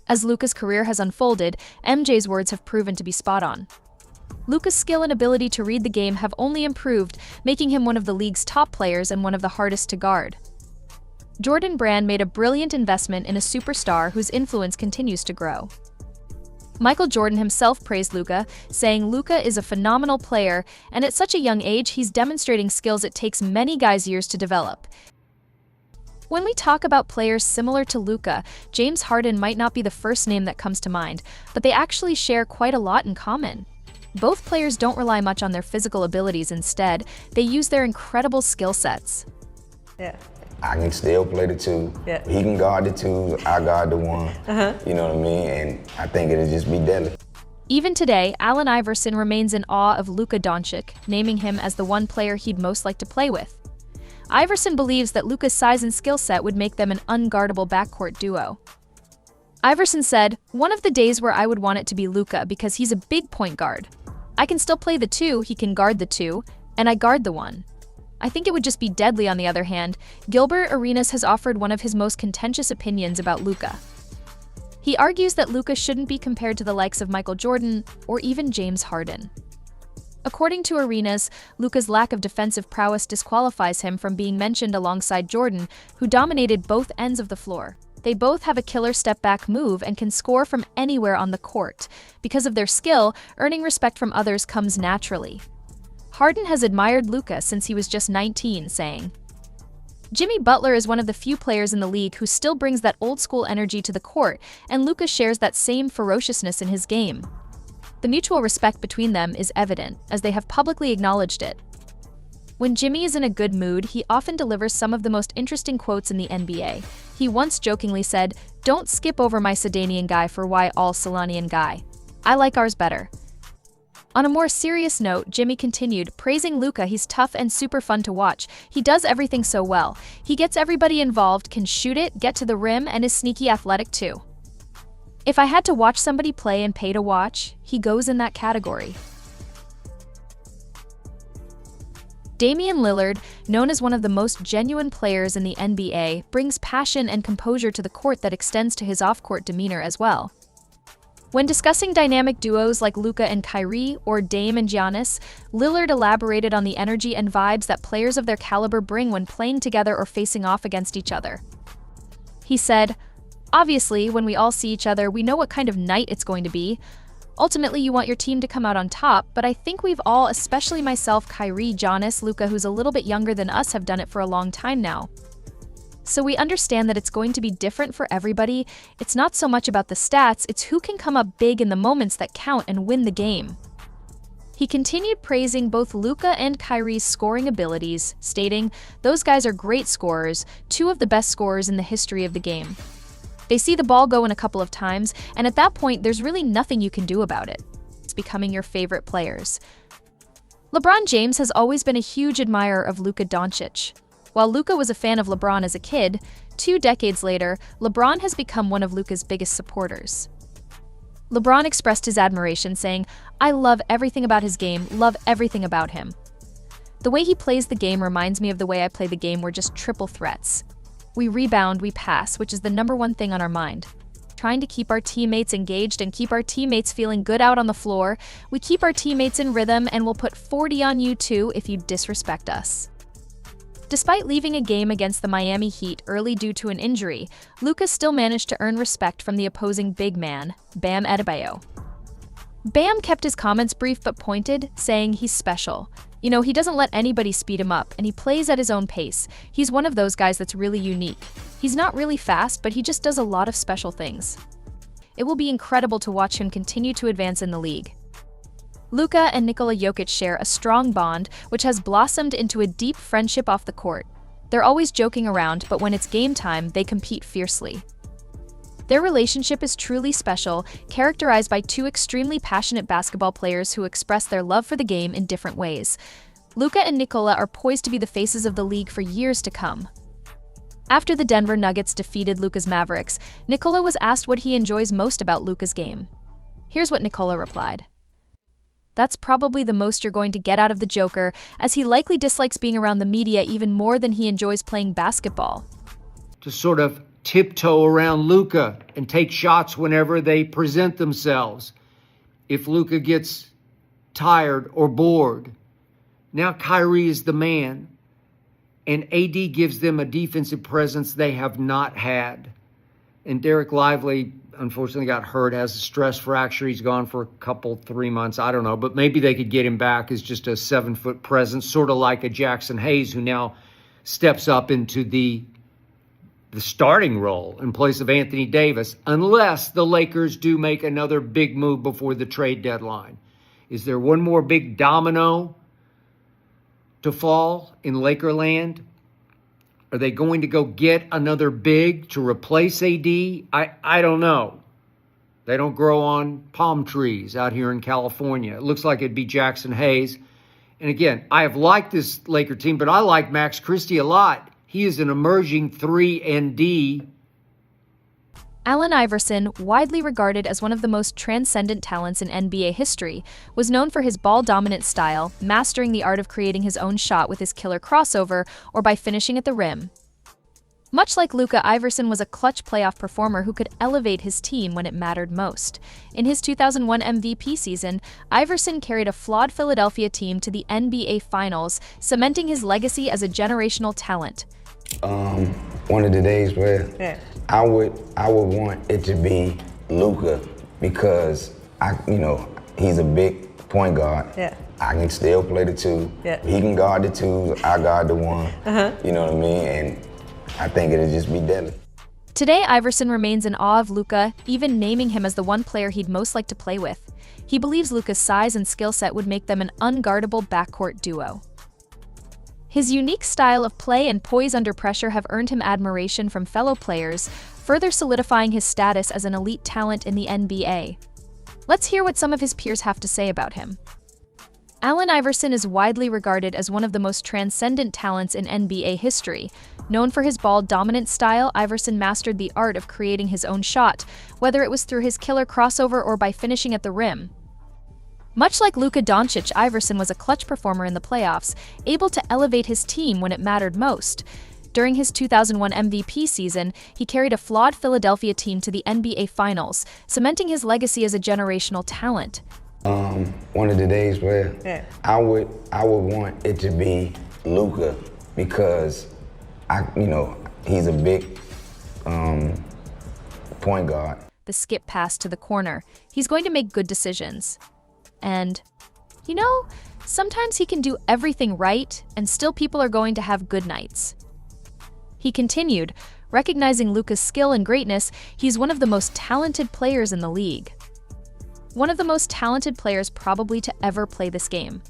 As Luka's career has unfolded, MJ's words have proven to be spot on. Luka's skill and ability to read the game have only improved, making him one of the league's top players and one of the hardest to guard. Jordan Brand made a brilliant investment in a superstar whose influence continues to grow. Michael Jordan himself praised Luka, saying Luka is a phenomenal player, and at such a young age he's demonstrating skills it takes many guys years to develop. When we talk about players similar to Luka, James Harden might not be the first name that comes to mind, but they actually share quite a lot in common. Both players don't rely much on their physical abilities. Instead, they use their incredible skill sets. Yeah. I can still play the two. Yeah. He can guard the two. I guard the one. You know what I mean? And I think it'll just be deadly. Even today, Allen Iverson remains in awe of Luka Dončić, naming him as the one player he'd most like to play with. Iverson believes that Luka's size and skill set would make them an unguardable backcourt duo. Iverson said, "One of the days where I would want it to be Luka because he's a big point guard. I can still play the two, he can guard the two, and I guard the one. I think it would just be deadly." On the other hand, Gilbert Arenas has offered one of his most contentious opinions about Luka. He argues that Luka shouldn't be compared to the likes of Michael Jordan or even James Harden. According to Arenas, Luka's lack of defensive prowess disqualifies him from being mentioned alongside Jordan, who dominated both ends of the floor. They both have a killer step-back move and can score from anywhere on the court. Because of their skill, earning respect from others comes naturally. Harden has admired Luka since he was just 19, saying, "Jimmy Butler is one of the few players in the league who still brings that old-school energy to the court, and Luka shares that same ferociousness in his game." The mutual respect between them is evident, as they have publicly acknowledged it. When Jimmy is in a good mood, he often delivers some of the most interesting quotes in the NBA. He once jokingly said, "Don't skip over my Sedanian guy for why all Solanian guy. I like ours better." On a more serious note, Jimmy continued, praising Luka. "He's tough and super fun to watch. He does everything so well. He gets everybody involved, can shoot it, get to the rim, and is sneaky athletic too. If I had to watch somebody play and pay to watch, he goes in that category." Damian Lillard, known as one of the most genuine players in the NBA, brings passion and composure to the court that extends to his off-court demeanor as well. When discussing dynamic duos like Luka and Kyrie or Dame and Giannis, Lillard elaborated on the energy and vibes that players of their caliber bring when playing together or facing off against each other. He said, "Obviously, when we all see each other, we know what kind of night it's going to be. Ultimately, you want your team to come out on top, but I think we've all, especially myself, Kyrie, Giannis, Luka, who's a little bit younger than us, have done it for a long time now. So we understand that it's going to be different for everybody. It's not so much about the stats, it's who can come up big in the moments that count and win the game." He continued praising both Luka and Kyrie's scoring abilities, stating, "Those guys are great scorers, two of the best scorers in the history of the game. They see the ball go in a couple of times, and at that point, there's really nothing you can do about it. It's becoming your favorite players." LeBron James has always been a huge admirer of Luka Dončić. While Luka was a fan of LeBron as a kid, 2 decades later, LeBron has become one of Luka's biggest supporters. LeBron expressed his admiration, saying, "I love everything about his game, love everything about him. The way he plays the game reminds me of the way I play the game. We're just triple threats. We rebound, we pass, which is the number one thing on our mind. Trying to keep our teammates engaged and keep our teammates feeling good out on the floor. We keep our teammates in rhythm, and we'll put 40 on you too if you disrespect us." Despite leaving a game against the Miami Heat early due to an injury, Luka still managed to earn respect from the opposing big man, Bam Adebayo. Bam kept his comments brief but pointed, saying he's special. You know, he doesn't let anybody speed him up, and he plays at his own pace. He's one of those guys that's really unique. He's not really fast, but he just does a lot of special things. It will be incredible to watch him continue to advance in the league. Luka and Nikola Jokic share a strong bond, which has blossomed into a deep friendship off the court. They're always joking around, but when it's game time, they compete fiercely. Their relationship is truly special, characterized by two extremely passionate basketball players who express their love for the game in different ways. Luka and Nikola are poised to be the faces of the league for years to come. After the Denver Nuggets defeated Luka's Mavericks, Nikola was asked what he enjoys most about Luka's game. Here's what Nikola replied. "That's probably the most you're going to get out of the Joker, as he likely dislikes being around the media even more than he enjoys playing basketball." To sort of tiptoe around Luka and take shots whenever they present themselves. If Luka gets tired or bored, now Kyrie is the man. And AD gives them a defensive presence they have not had. And Derek Lively, unfortunately, got hurt, has a stress fracture. He's gone for a 3 months. I don't know. But maybe they could get him back as just a 7-foot presence, sort of like a Jackson Hayes, who now steps up into the starting role in place of Anthony Davis, unless the Lakers do make another big move before the trade deadline. Is there one more big domino to fall in Lakerland? Are they going to go get another big to replace AD? I don't know. They don't grow on palm trees out here in California. It looks like it'd be Jackson Hayes. And again, I have liked this Laker team, but I like Max Christie a lot. He is an emerging 3-and-D. Allen Iverson, widely regarded as one of the most transcendent talents in NBA history, was known for his ball-dominant style, mastering the art of creating his own shot with his killer crossover or by finishing at the rim. Much like Luka, Iverson was a clutch playoff performer who could elevate his team when it mattered most. In his 2001 MVP season, Iverson carried a flawed Philadelphia team to the NBA Finals, cementing his legacy as a generational talent. One of the days where I would want it to be Luka because he's a big point guard. Yeah. I can still play the two. Yeah. He can guard the two. I guard the one. You know what I mean? And I think it'll just be deadly. Today, Iverson remains in awe of Luka, even naming him as the one player he'd most like to play with. He believes Luka's size and skill set would make them an unguardable backcourt duo. His unique style of play and poise under pressure have earned him admiration from fellow players, further solidifying his status as an elite talent in the NBA. Let's hear what some of his peers have to say about him. Allen Iverson is widely regarded as one of the most transcendent talents in NBA history. Known for his ball-dominant style, Iverson mastered the art of creating his own shot, whether it was through his killer crossover or by finishing at the rim. Much like Luka Dončić, Iverson was a clutch performer in the playoffs, able to elevate his team when it mattered most. During his 2001 MVP season, he carried a flawed Philadelphia team to the NBA Finals, cementing his legacy as a generational talent. One of the days where I would want it to be Luka because he's a big point guard. The skip pass to the corner. He's going to make good decisions. And, sometimes he can do everything right, and still people are going to have good nights. He continued, recognizing Luka's skill and greatness, he's one of the most talented players in the league. One of the most talented players probably to ever play this game.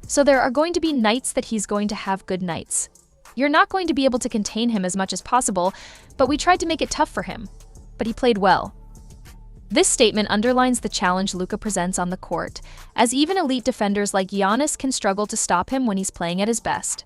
So there are going to be nights that he's going to have good nights. You're not going to be able to contain him as much as possible, but we tried to make it tough for him. But he played well. This statement underlines the challenge Luka presents on the court, as even elite defenders like Giannis can struggle to stop him when he's playing at his best.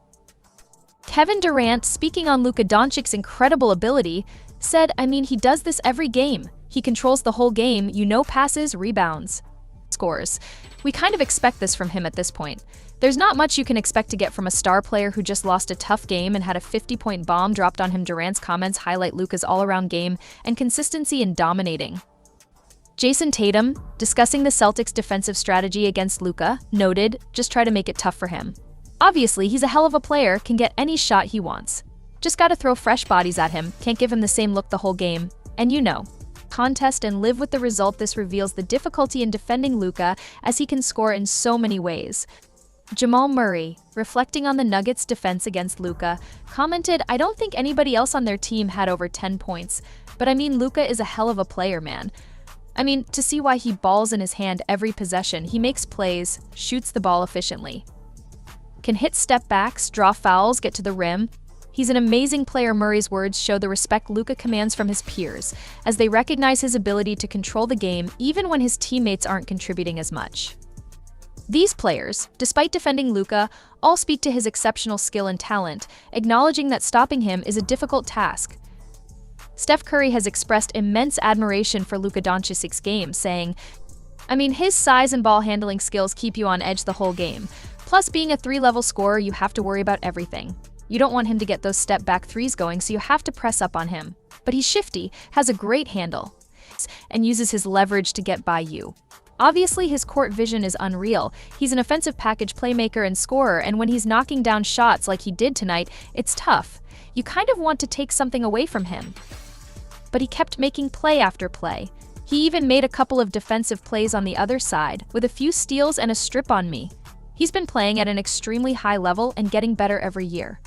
Kevin Durant, speaking on Luka Dončic's incredible ability, said, he does this every game. He controls the whole game, passes, rebounds, scores. We kind of expect this from him at this point. There's not much you can expect to get from a star player who just lost a tough game and had a 50-point bomb dropped on him. Durant's comments highlight Luka's all-around game and consistency in dominating. Jason Tatum, discussing the Celtics' defensive strategy against Luka, noted, just try to make it tough for him. Obviously, he's a hell of a player, can get any shot he wants. Just gotta throw fresh bodies at him, can't give him the same look the whole game. And contest and live with the result. This reveals the difficulty in defending Luka, as he can score in so many ways. Jamal Murray, reflecting on the Nuggets' defense against Luka, commented, I don't think anybody else on their team had over 10 points, but Luka is a hell of a player, man. To see why he balls in his hand every possession, he makes plays, shoots the ball efficiently. Can hit step backs, draw fouls, get to the rim. He's an amazing player. Murray's words show the respect Luka commands from his peers, as they recognize his ability to control the game even when his teammates aren't contributing as much. These players, despite defending Luka, all speak to his exceptional skill and talent, acknowledging that stopping him is a difficult task. Steph Curry has expressed immense admiration for Luka Dončic's game, saying, his size and ball handling skills keep you on edge the whole game. Plus, being a 3-level scorer, you have to worry about everything. You don't want him to get those step-back threes going, so you have to press up on him. but he's shifty, has a great handle, and uses his leverage to get by you. Obviously, his court vision is unreal. He's an offensive package playmaker and scorer, and when he's knocking down shots like he did tonight, it's tough. You kind of want to take something away from him. But he kept making play after play. He even made a couple of defensive plays on the other side, with a few steals and a strip on me. He's been playing at an extremely high level and getting better every year.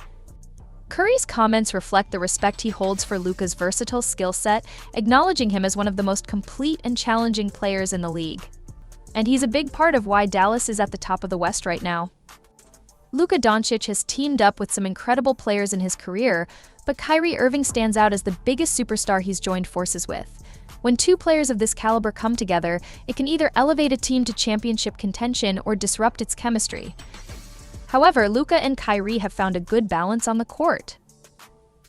Curry's comments reflect the respect he holds for Luka's versatile skill set, acknowledging him as one of the most complete and challenging players in the league. And he's a big part of why Dallas is at the top of the West right now. Luka Dončić has teamed up with some incredible players in his career, but Kyrie Irving stands out as the biggest superstar he's joined forces with. When two players of this caliber come together, it can either elevate a team to championship contention or disrupt its chemistry. However, Luka and Kyrie have found a good balance on the court.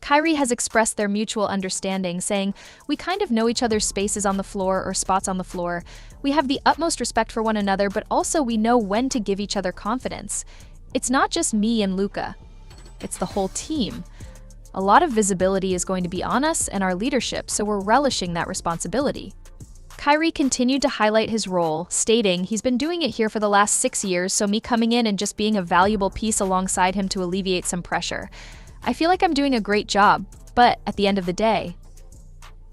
Kyrie has expressed their mutual understanding, saying, "We kind of know each other's spaces on the floor or spots on the floor. We have the utmost respect for one another, but also we know when to give each other confidence. It's not just me and Luka. It's the whole team. A lot of visibility is going to be on us and our leadership, so we're relishing that responsibility." Kyrie continued to highlight his role, stating, "He's been doing it here for the last 6 years, so me coming in and just being a valuable piece alongside him to alleviate some pressure. I feel like I'm doing a great job, but at the end of the day,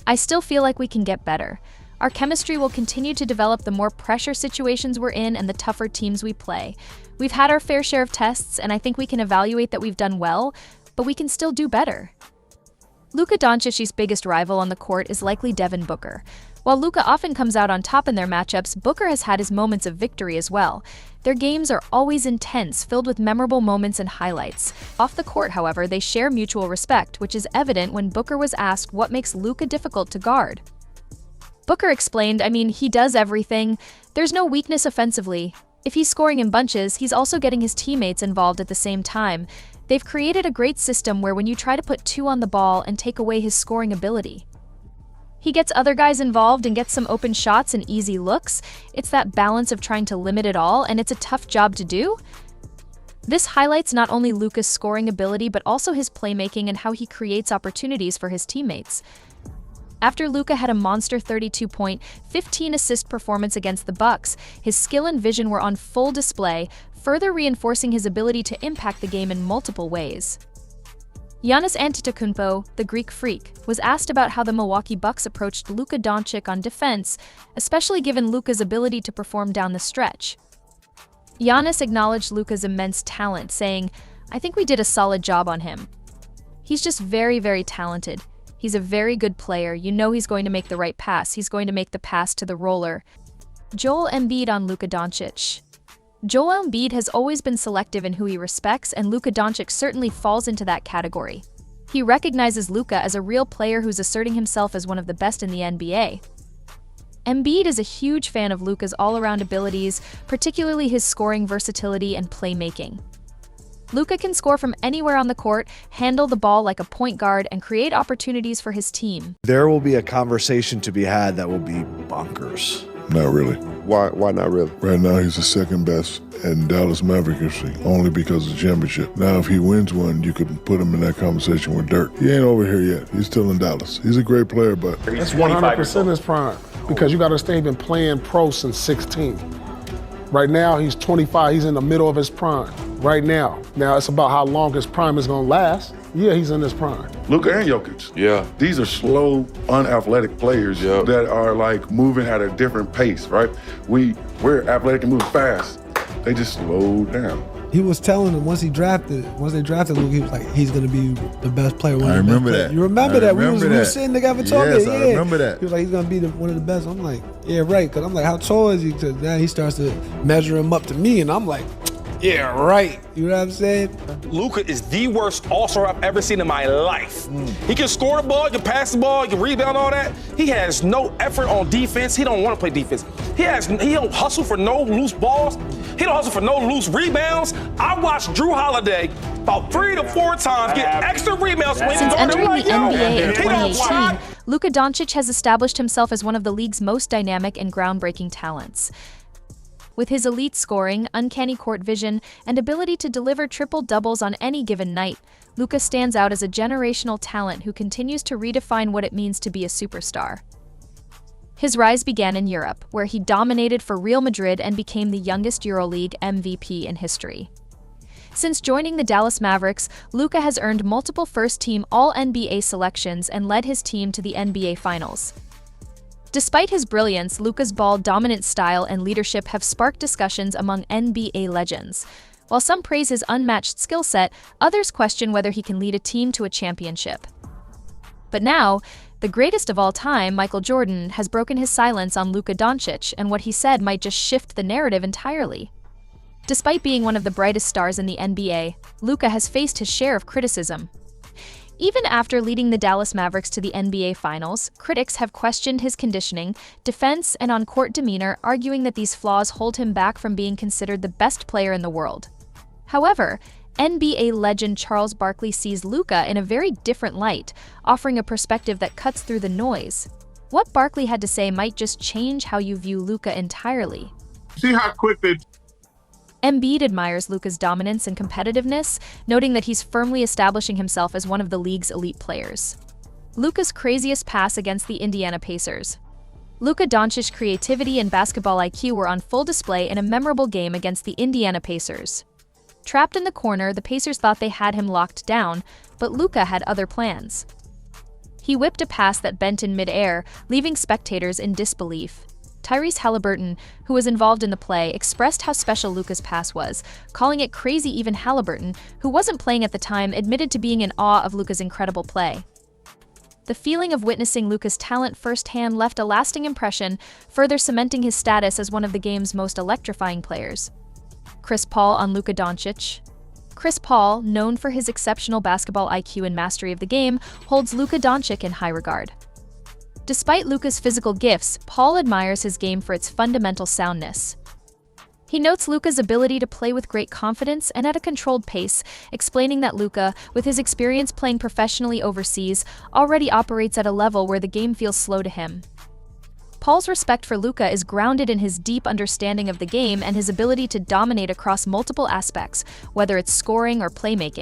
I still feel like we can get better. Our chemistry will continue to develop the more pressure situations we're in and the tougher teams we play. We've had our fair share of tests, and I think we can evaluate that we've done well, but we can still do better." Luka Dončić's biggest rival on the court is likely Devin Booker. While Luka often comes out on top in their matchups, Booker has had his moments of victory as well. Their games are always intense, filled with memorable moments and highlights. Off the court, however, they share mutual respect, which is evident when Booker was asked what makes Luka difficult to guard. Booker explained, he does everything. There's no weakness offensively. If he's scoring in bunches, he's also getting his teammates involved at the same time. They've created a great system where when you try to put two on the ball and take away his scoring ability, he gets other guys involved and gets some open shots and easy looks. It's that balance of trying to limit it all, and it's a tough job to do. This highlights not only Luka's scoring ability, but also his playmaking and how he creates opportunities for his teammates. After Luka had a monster 32-point, 15-assist performance against the Bucks, his skill and vision were on full display, further reinforcing his ability to impact the game in multiple ways. Giannis Antetokounmpo, the Greek freak, was asked about how the Milwaukee Bucks approached Luka Dončić on defense, especially given Luka's ability to perform down the stretch. Giannis acknowledged Luka's immense talent, saying, "I think we did a solid job on him. He's just very, very talented. He's a very good player. You know he's going to make the right pass. He's going to make the pass to the roller." Joel Embiid on Luka Dončić. Joel Embiid has always been selective in who he respects, and Luka Dončić certainly falls into that category. He recognizes Luka as a real player who's asserting himself as one of the best in the NBA. Embiid is a huge fan of Luka's all-around abilities, particularly his scoring versatility and playmaking. Luka can score from anywhere on the court, handle the ball like a point guard, and create opportunities for his team. There will be a conversation to be had that will be bonkers. Not really. Why not really? Right now, he's the second best in Dallas Mavericks history, only because of the championship. Now, if he wins one, you could put him in that conversation with Dirk. He ain't over here yet. He's still in Dallas. He's a great player, but... That's 100% his prime, because you got to stay been playing pro since 16. Right now, he's 25. He's in the middle of his prime. Right now. Now, it's about how long his prime is going to last. Yeah, he's in his prime. Luka and Jokic. Yeah. These are slow, unathletic players that are like moving at a different pace, right? We're athletic and move fast. They just slow down. He was telling them once they drafted Luka, he was like, he's going to be the best player. I remember that. You remember that? We were sitting together talking. Yes, I remember that. He was like, he's going to be one of the best. I'm like, yeah, right. Because I'm like, how tall is he? Because now he starts to measure him up to me. And I'm like, yeah, right. You know what I'm saying? Luka is the worst all-star I've ever seen in my life. He can score the ball, he can pass the ball, he can rebound, all that. He has no effort on defense. He don't want to play defense. He don't hustle for no loose balls. He don't hustle for no loose rebounds. I watched Drew Holiday about 3 to 4 times get extra rebounds. Since entering the NBA in 2018, Luka Dončić has established himself as one of the league's most dynamic and groundbreaking talents. With his elite scoring, uncanny court vision, and ability to deliver triple-doubles on any given night, Luka stands out as a generational talent who continues to redefine what it means to be a superstar. His rise began in Europe, where he dominated for Real Madrid and became the youngest EuroLeague MVP in history. Since joining the Dallas Mavericks, Luka has earned multiple first-team All-NBA selections and led his team to the NBA Finals. Despite his brilliance, Luka's ball-dominant style and leadership have sparked discussions among NBA legends. While some praise his unmatched skill set, others question whether he can lead a team to a championship. But now, the greatest of all time, Michael Jordan, has broken his silence on Luka Dončić, and what he said might just shift the narrative entirely. Despite being one of the brightest stars in the NBA, Luka has faced his share of criticism. Even after leading the Dallas Mavericks to the NBA Finals, critics have questioned his conditioning, defense, and on-court demeanor, arguing that these flaws hold him back from being considered the best player in the world. However, NBA legend Charles Barkley sees Luka in a very different light, offering a perspective that cuts through the noise. What Barkley had to say might just change how you view Luka entirely. See how quick they... Embiid admires Luka's dominance and competitiveness, noting that he's firmly establishing himself as one of the league's elite players. Luka's craziest pass against the Indiana Pacers. Luka Dončić's creativity and basketball IQ were on full display in a memorable game against the Indiana Pacers. Trapped in the corner, the Pacers thought they had him locked down, but Luka had other plans. He whipped a pass that bent in mid-air, leaving spectators in disbelief. Tyrese Halliburton, who was involved in the play, expressed how special Luka's pass was, calling it crazy. Even Halliburton, who wasn't playing at the time, admitted to being in awe of Luka's incredible play. The feeling of witnessing Luka's talent firsthand left a lasting impression, further cementing his status as one of the game's most electrifying players. Chris Paul on Luka Dončić. Chris Paul, known for his exceptional basketball IQ and mastery of the game, holds Luka Dončić in high regard. Despite Luka's physical gifts, Paul admires his game for its fundamental soundness. He notes Luka's ability to play with great confidence and at a controlled pace, explaining that Luka, with his experience playing professionally overseas, already operates at a level where the game feels slow to him. Paul's respect for Luka is grounded in his deep understanding of the game and his ability to dominate across multiple aspects, whether it's scoring or playmaking.